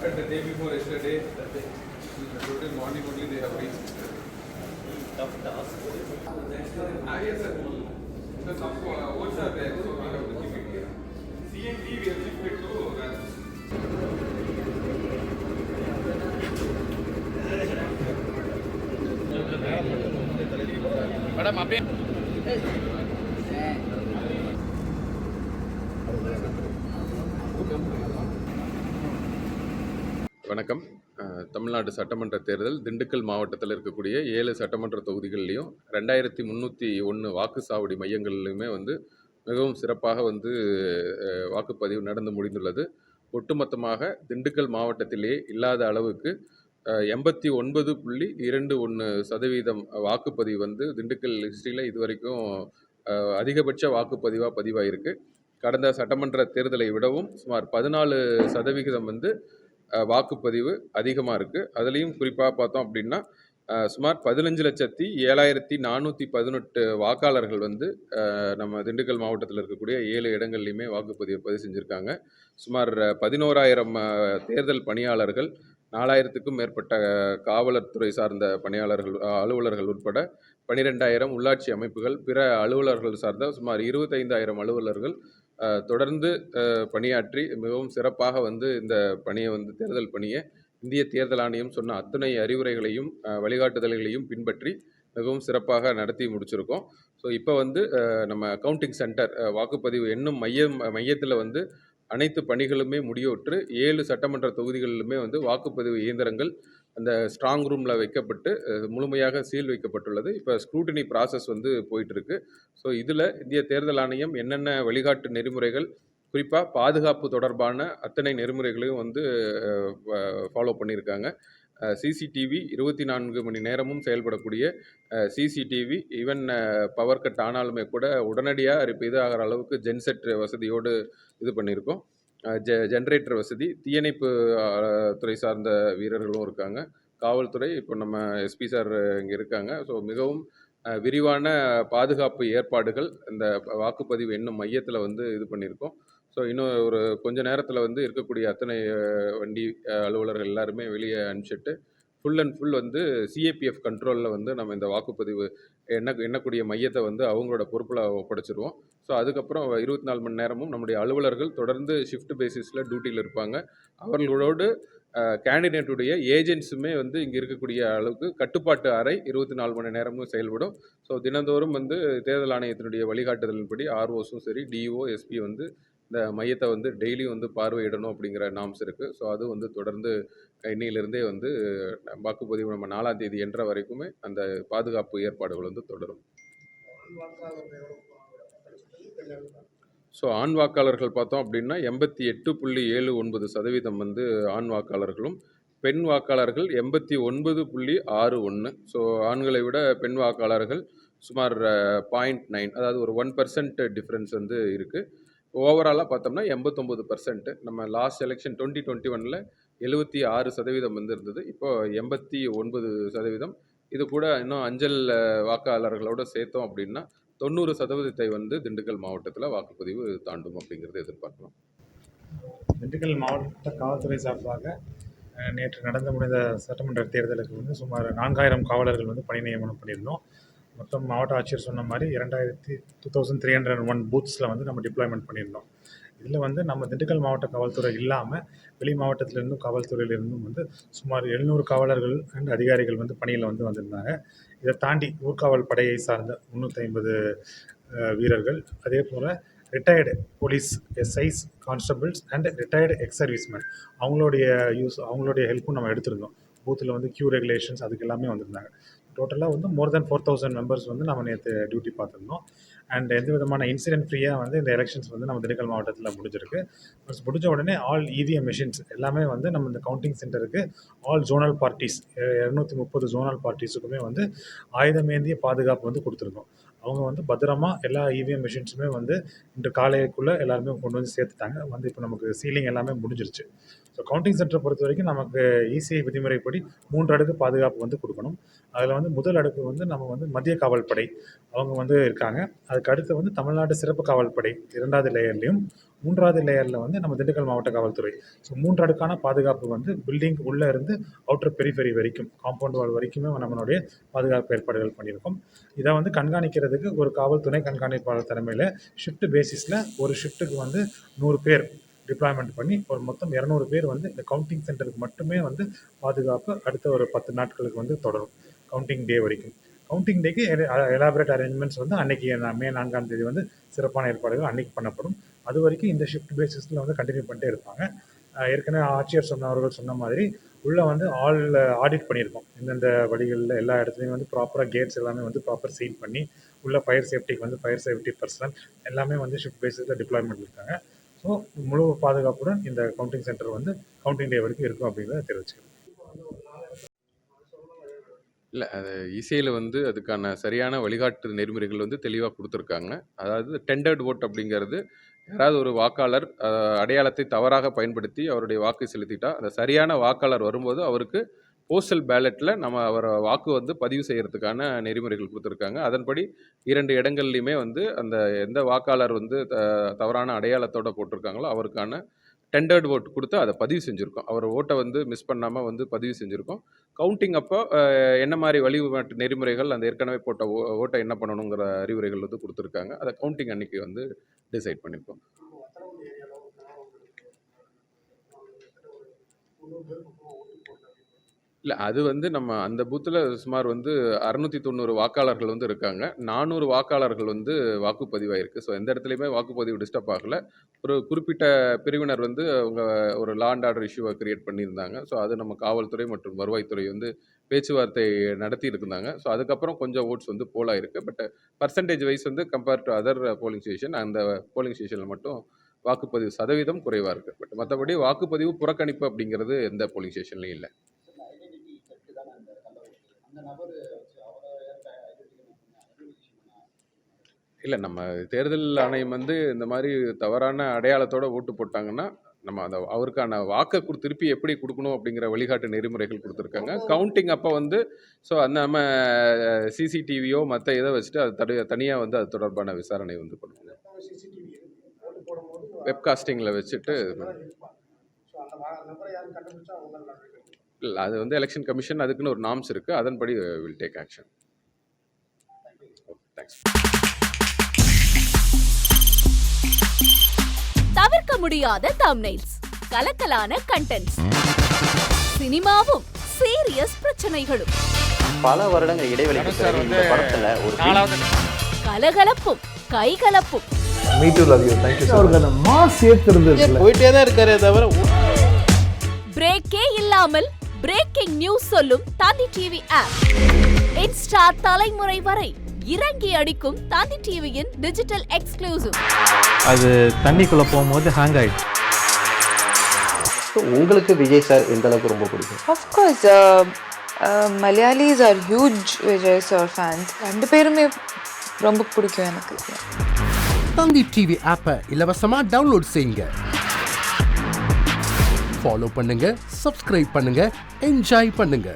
started the day before yesterday. Today morning only they have reached. Tough task. Yes, sir. Because some votes are there, so we have to keep it here. CND we have shifted to Madam, up here. வணக்கம். தமிழ்நாடு சட்டமன்ற தேர்தல் திண்டுக்கல் மாவட்டத்தில் இருக்கக்கூடிய 7 சட்டமன்ற தொகுதிகள்லையும் 2301 வாக்குச்சாவடி மையங்கள்லையுமே மிகவும் சிறப்பாக வாக்குப்பதிவு நடந்து முடிந்துள்ளது. ஒட்டுமொத்தமாக திண்டுக்கல் மாவட்டத்திலே இல்லாத அளவுக்கு 89.21% வாக்குப்பதிவு திண்டுக்கல் ஹிஸ்ட்ரியில் இதுவரைக்கும் அதிகபட்ச வாக்குப்பதிவாக பதிவாயிருக்கு. கடந்த சட்டமன்ற தேர்தலை விடவும் சுமார் 14% வாக்குப்பதிவு அதிகமாக இருக்குது. அதுலேயும் குறிப்பாக பார்த்தோம் அப்படின்னா சுமார் 15,07,418 வாக்காளர்கள் நம்ம திண்டுக்கல் மாவட்டத்தில் இருக்கக்கூடிய 7 இடங்கள்லையுமே வாக்குப்பதிவு செஞ்சுருக்காங்க. சுமார் 11,000 தேர்தல் பணியாளர்கள், 4,000க்கும் மேற்பட்ட காவலர்துறை சார்ந்த பணியாளர்கள் அலுவலர்கள் உட்பட 12,000 உள்ளாட்சி அமைப்புகள், பிற அலுவலர்கள் சார்ந்த சுமார் 25,000 அலுவலர்கள் தொடர்ந்து பணியாற்றி மிகவும் சிறப்பாக இந்த பணியை தேர்தல் பணியை இந்திய தேர்தல் ஆணையம் சொன்ன அத்தனை அறிவுரைகளையும் வழிகாட்டுதல்களையும் பின்பற்றி மிகவும் சிறப்பாக நடத்தி முடிச்சிருக்கோம். ஸோ இப்போ நம்ம கவுண்டிங் சென்டர் வாக்குப்பதிவு எண்ணும் மையத்தில் அனைத்து பணிகளுமே முடிவுற்று 7 சட்டமன்ற தொகுதிகளிலுமே வாக்குப்பதிவு இயந்திரங்கள் அந்த ஸ்ட்ராங் ரூமில் வைக்கப்பட்டு முழுமையாக சீல் வைக்கப்பட்டுள்ளது. இப்போ ஸ்க்ரூட்டினி ப்ராசஸ் போயிட்டுருக்கு. ஸோ இதில் இந்திய தேர்தல் ஆணையம் என்னென்ன வழிகாட்டு நெறிமுறைகள், குறிப்பாக பாதுகாப்பு தொடர்பான அத்தனை நெறிமுறைகளையும் ஃபாலோ பண்ணியிருக்காங்க. சிசிடிவி 24 மணி நேரமும் செயல்படக்கூடிய சிசிடிவி, ஈவன் பவர் கட் ஆனாலுமே கூட உடனடியாக ரிப்பேர் ஆகிற அளவுக்கு ஜென்செட் வசதியோடு இது பண்ணியிருக்கோம். ஜென்ரேட்டர் வசதி, தீயணைப்பு துறை சார்ந்த வீரர்களும் இருக்காங்க, காவல்துறை, இப்போ நம்ம எஸ்பி சார் இங்கே இருக்காங்க. ஸோ மிகவும் விரிவான பாதுகாப்பு ஏற்பாடுகள் இந்த வாக்குப்பதிவு எண்ணும் மையத்தில் இது பண்ணியிருக்கோம். ஸோ இன்னும் ஒரு கொஞ்ச நேரத்தில் இருக்கக்கூடிய அத்தனை வண்டி அலுவலர்கள் எல்லாருமே வெளியே அனுப்பிச்சிட்டு ஃபுல் அண்ட் ஃபுல் சிஏபிஎஃப் கண்ட்ரோலில் நம்ம இந்த வாக்குப்பதிவு எண்ணக்கூடிய மையத்தை அவங்களோட பொறுப்பில் ஒப்படைச்சிருவோம். ஸோ அதுக்கப்புறம் 24 மணி நேரமும் நம்முடைய அலுவலர்கள் தொடர்ந்து ஷிஃப்ட் பேசிஸில் டியூட்டியில் இருப்பாங்க. அவர்களோடு கேண்டிடேட்டுடைய ஏஜென்ட்ஸுமே இங்கே இருக்கக்கூடிய அளவுக்கு கட்டுப்பாட்டு அறை 24 மணி நேரமும் செயல்படும். ஸோ தினந்தோறும் தேர்தல் ஆணையத்தினுடைய வழிகாட்டுதலின்படி ஆர்ஓஸும் சரி, டிஓ, எஸ்பி இந்த மையத்தை டெய்லியும் பார்வையிடணும் அப்படிங்கிற நாம்ஸ் இருக்குது. ஸோ அது தொடர்ந்து இன்னையிலிருந்தே வாக்குப்பதிவு நம்ம 4ஆம் தேதி என்ற வரைக்குமே அந்த பாதுகாப்பு ஏற்பாடுகள் தொடரும். ஸோ ஆண் வாக்காளர்கள் பார்த்தோம் அப்படின்னா 88.79% ஆண் வாக்காளர்களும், பெண் வாக்காளர்கள் 89.61. ஸோ ஆண்களை விட பெண் வாக்காளர்கள் சுமார் 0.9, அதாவது ஒரு 1% டிஃப்ரென்ஸ் இருக்குது. ஓவராலாக பார்த்தோம்னா 89%. நம்ம லாஸ்ட் எலெக்ஷன் 2021 76% இருந்தது. இப்போ 89%. இது கூட இன்னும் அஞ்சல் வாக்காளர்களோடு சேர்த்தோம் அப்படின்னா 90% திண்டுக்கல் மாவட்டத்தில் வாக்குப்பதிவு தாண்டும் அப்படிங்கிறது எதிர்பார்க்கலாம். திண்டுக்கல் மாவட்ட காவல்துறை சார்பாக நேற்று நடந்து முடிந்த சட்டமன்ற தேர்தலுக்கு சுமார் 4,000 காவலர்கள் பணி நியமனம் பண்ணியிருந்தோம். மொத்தம் மாவட்ட ஆட்சியர் சொன்ன மாதிரி 2301 பூத்ஸில் நம்ம டிப்ளாய்மெண்ட் பண்ணியிருந்தோம். இதில் நம்ம திண்டுக்கல் மாவட்ட காவல்துறை இல்லாமல் வெளி மாவட்டத்திலிருந்தும் காவல்துறையிலிருந்தும் சுமார் 700 காவலர்கள் அண்ட் அதிகாரிகள் பணியில் வந்திருந்தாங்க. இதை தாண்டி ஊர்காவல் படையை சார்ந்த 350 வீரர்கள், அதே போல் retired police SIs, constables and retired ex serviceman அவங்களுடைய ஹெல்ப்பும் நம்ம எடுத்திருந்தோம். பூத்தில் கியூ ரெகுலேஷன்ஸ் அதுக்கு எல்லாமே வந்திருந்தாங்க. டோட்டலாக மோர் தென் 4,000 மெம்பர்ஸ் நம்ம நேற்று டியூட்டி பார்த்துருந்தோம். அண்ட் எந்த விதமான இன்சிடென்ட் ஃப்ரீயாக இந்த எலெக்ஷன்ஸ் நம்ம திண்டுக்கல் மாவட்டத்தில் முடிஞ்சிருக்கு. முடிஞ்ச உடனே ஆல் இவிஎம் மிஷின்ஸ் எல்லாமே நம்ம இந்த கவுண்டிங் சென்டருக்கு ஆல் ஜோனல் பார்ட்டிஸ் 230 ஜோனல் பார்ட்டிஸுக்குமே ஆயுதமேந்திய பாதுகாப்பு கொடுத்துருந்தோம். அவங்க பத்திரமா எல்லா இவிஎம் மிஷின்ஸுமே இன்று காலைக்குள்ளே எல்லாருமே கொண்டு சேர்த்துட்டாங்க. இப்போ நமக்கு சீலிங் எல்லாமே முடிஞ்சிருச்சு. ஸோ கவுண்டிங் சென்டரை பொறுத்த வரைக்கும் நமக்கு இசிஐ விதிமுறைப்படி 3 அடுக்கு பாதுகாப்பு கொடுக்கணும். அதில் முதல் அடுக்கு நம்ம மத்திய காவல் படை அவங்க இருக்காங்க. அதுக்கு அடுத்து தமிழ்நாடு சிறப்பு காவல் படை 2வது லேயர்லையும், மூன்றாவது லேயரில் வந்து நம்ம திண்டுக்கல் மாவட்ட காவல்துறை. ஸோ 3 அடுக்கான பாதுகாப்பு வந்து பில்டிங் உள்ளே இருந்து அவுட்டர் பெரிஃபெரி வரைக்கும், காம்பவுண்ட் வால் வரைக்குமே நம்மளுடைய பாதுகாப்பு ஏற்பாடுகள் பண்ணியிருக்கோம். இதை வந்து கண்காணிக்கிறதுக்கு ஒரு காவல் துணை கண்காணிப்பாளர் தலைமையில் ஷிஃப்ட் பேசிஸில் ஒரு ஷிஃப்ட்டுக்கு வந்து 100 பேர் டிப்ளாய்மெண்ட் பண்ணி ஒரு மொத்தம் 200 பேர் வந்து இந்த கவுண்டிங் சென்டருக்கு மட்டுமே வந்து பாதுகாப்பு அடுத்த ஒரு 10 நாட்களுக்கு வந்து தொடரும், கவுண்டிங் டே வரைக்கும். கவுண்டிங் டேக்கு எலாபரேட் அரேஞ்ச்மெண்ட்ஸ் வந்து அன்றைக்கி மே 4ஆம் தேதி வந்து சிறப்பான ஏற்பாடுகள் அன்றைக்கி பண்ணப்படும். அது வரைக்கும் இந்த ஷிஃப்ட் பேசிஸில் வந்து கண்டினியூ பண்ணிட்டே இருப்பாங்க. ஏற்கனவே ஆட்சியர் அவர்கள் சொன்ன மாதிரி உள்ளே வந்து ஆடிட் பண்ணியிருக்கோம். இந்தந்த வழிகளில் எல்லா இடத்துலையும் வந்து ப்ராப்பராக கேட்ஸ் எல்லாமே வந்து ப்ராப்பர் சீல் பண்ணி உள்ள ஃபயர் சேஃப்டிக்கு வந்து ஃபயர் சேஃப்டி பர்சனல் எல்லாமே வந்து ஷிஃப்ட் பேசிஸில் டிப்ளாய்மெண்ட் இருக்காங்க. ஸோ முழு பாதுகாப்புடன் இந்த கவுண்டிங் சென்டர் வந்து கவுண்டிங் டே வரைக்கும் இருக்கும் அப்படிங்கிறத தெரிவிச்சுக்கிறேன். இல்லை, அது இசையில் வந்து அதுக்கான சரியான வழிகாட்டு நெறிமுறைகள் வந்து தெளிவாக கொடுத்துருக்காங்க. அதாவது டெண்டர்ட் ஓட் அப்படிங்கிறது யாராவது ஒரு வாக்காளர் அடையாளத்தை தவறாக பயன்படுத்தி அவருடைய வாக்கு செலுத்திட்டா அந்த சரியான வாக்காளர் வரும்போது அவருக்கு போஸ்டல் பேலட்டில் நம்ம அவரை வாக்கு வந்து பதிவு செய்கிறதுக்கான நெறிமுறைகள் கொடுத்துருக்காங்க. அதன்படி 2 இடங்கள்லையுமே வந்து அந்த எந்த வாக்காளர் வந்து தவறான அடையாளத்தோடு போட்டிருக்காங்களோ அவருக்கான டெண்டர்ட் ஓட் கொடுத்து அதை பதிவு செஞ்சுருக்கோம். அவர் ஓட்டை வந்து மிஸ் பண்ணாமல் வந்து பதிவு செஞ்சுருக்கோம். கவுண்டிங் அப்போ என்ன மாதிரி வழிபாட்டு நெறிமுறைகள் அந்த ஏற்கனவே போட்ட ஓட்டை என்ன பண்ணணுங்கிற அறிவுரைகள் வந்து கொடுத்துருக்காங்க. அதை கவுண்டிங் அன்னைக்கு வந்து டிசைட் பண்ணியிருக்கோம். இல்லை, அது வந்து நம்ம அந்த பூத்தில் சுமார் வந்து 690 வாக்காளர்கள் வந்து இருக்காங்க. 400 வாக்காளர்கள் வந்து வாக்குப்பதிவாயிருக்கு. ஸோ எந்த இடத்துலையுமே வாக்குப்பதிவு டிஸ்டர்ப் ஆகலை. ஒரு குறிப்பிட்ட பிரிவினர் வந்து அவங்க ஒரு லா அண்ட் ஆர்டர் இஷ்யூவை கிரியேட் பண்ணியிருந்தாங்க. ஸோ அது நம்ம காவல்துறை மற்றும் வருவாய்த்துறை வந்து பேச்சுவார்த்தை நடத்தி இருந்தாங்க. ஸோ அதுக்கப்புறம் கொஞ்சம் ஓட்ஸ் வந்து போல் ஆயிருக்கு. பட் பர்சன்டேஜ் வைஸ் வந்து compare to other polling station அந்த போலிங் ஸ்டேஷனில் மட்டும் வாக்குப்பதிவு சதவீதம் குறைவாக இருக்குது. பட் மற்றபடி வாக்குப்பதிவு புறக்கணிப்பு அப்படிங்கிறது எந்த போலிங் ஸ்டேஷன்லையும் இல்லை. இல்லை, நம்ம தேர்தல் ஆணையம் வந்து இந்த மாதிரி தவறான அடையாளத்தோட ஓட்டு போட்டாங்கன்னா நம்ம அந்த அவருக்கான வாக்கை திருப்பி எப்படி கொடுக்கணும் அப்படிங்கிற வழிகாட்டு நெறிமுறைகள் கொடுத்துருக்காங்க. கவுண்டிங் அப்போ வந்து ஸோ அந்த நம்ம சிசிடிவியோ மற்ற இதை வச்சுட்டு அது தனியாக வந்து அது தொடர்பான விசாரணை வந்து பண்ணுவாங்க. வெப்காஸ்டிங்கில் வச்சுட்டு இல்லை, அது வந்து எலெக்ஷன் கமிஷன் அதுக்குன்னு ஒரு நார்ம்ஸ் இருக்குது. அதன்படி வில் டேக் ஆக்ஷன். தேங்க்ஸ். தவிர்க்க முடியாத தம்ப்நெயில்ஸ், கலக்கலான கண்டென்ட்ஸ், சினிமாவும் சீரியஸ் பிரச்சனைகளும், பல வருடங்கள் இடைவெளிக்கு பிறகு இந்த படத்துல ஒரு கலகலப்பும் கைகலப்பும். Me too, love you. Thank you so much. Mass ஏத்துறது போயிட்டே தான் இருக்காரே தவிர பிரேக்கே இல்லாமல் பிரேக்கிங் நியூஸ் சொல்லும் தந்தி டிவி ஆப். இன்ஸ்டா தலைமுறை வரை இறங்கி அடிக்கும் தந்தி டிவியின் டிஜிட்டல் எக்ஸ்க்ளூசிவ். அது தண்ணிக்குள்ள போகும்போது ஹேங் ஆயிடுச்சு. உங்களுக்கு விஜய் சார் எந்த அளவுக்கு ரொம்ப பிடிக்கும்? Of course, Malayalis are huge Vijay sir fans. ரெண்டு பேருமே ரொம்ப பிடிக்கும் எனக்கு. தந்தி டிவி ஆப்பை இலவசமா டவுன்லோட் செய்யுங்க. ஃபாலோ பண்ணுங்க, சப்ஸ்கிரைப் பண்ணுங்க, என்ஜாய் பண்ணுங்க.